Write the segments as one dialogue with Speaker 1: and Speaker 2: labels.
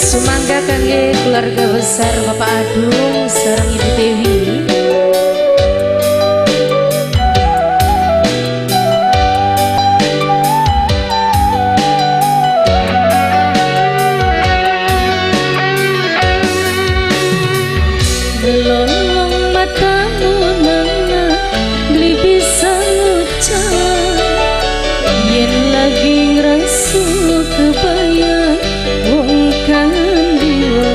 Speaker 1: Sumangga kangge keluarga besar Bapak Adung sareng Ibu Dewi.
Speaker 2: Lolong matamu nana beli bisa ngucap yen lagi ngerasa kebayang wong kangen diwa.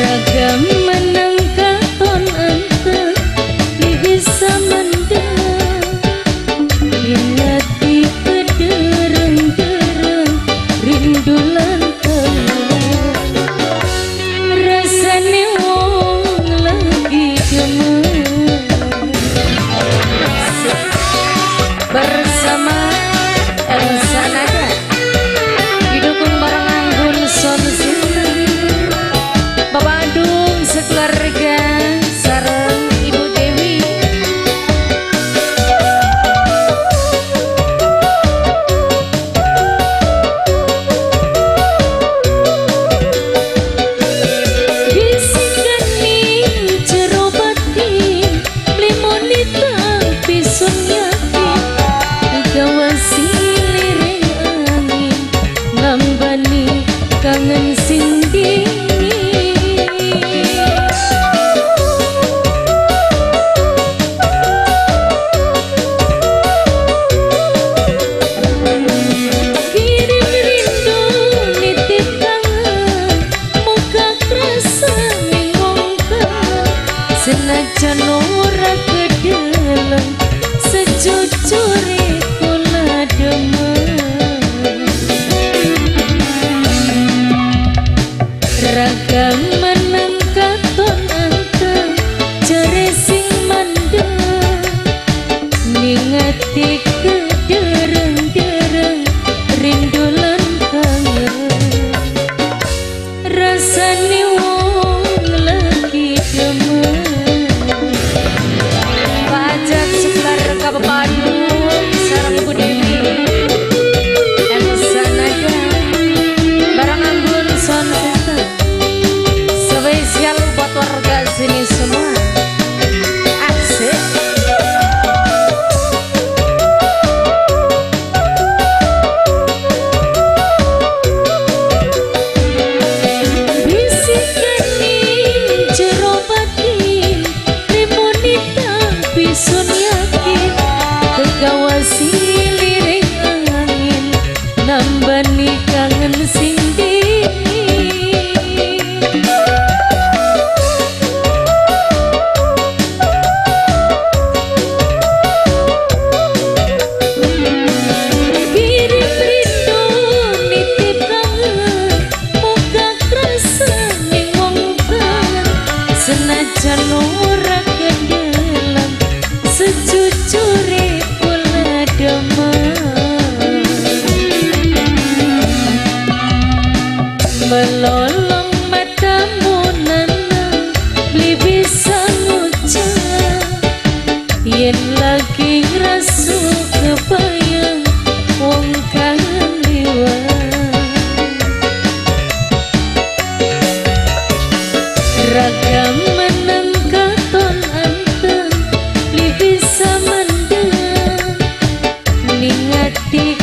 Speaker 2: Ragam menang katon anteng beli bisa mendem yen hati kedereng-dereng rindu lantang. Rasane wong lagi gemes
Speaker 1: Bersama Elsa Naga didukung bareng Anggun Son Sinten, Bapak Adung sekeluarga sareng Ibu Dewi.
Speaker 2: bisikan ning jero batin limonita pisun yakin gawasi liring angin ngambani kangen sing dingin. Kirim rindu nitip kangen muka kerasa ning wong kangen senajan ora kedeleng sejujure kula demen. Ragam menang katon anteng jare sing mandeng ning ati kedereng-dereng rindu lan kangen. Rasane wong lagi demen
Speaker 1: Pajak sekeluarga Bapak Adung sareng Ibu Dewi. Elsa Naga bareng Anggun Son Sinten, spesial buat warga sini semua. Asik.
Speaker 2: bisikan ning jero batin limonita pisun yakin kegawasi liring angin nambani kangen sing dingin. Kirim rindu nitip kangen muka kerasa ning wong kangen senajan ora kedelang sejujure kula demen. Melolong matamu nana beli bisa ngucap yen lagi ngerasa kebayang wong kangen liwat. Ragam menang katon anteng beli bisa mendem ning ati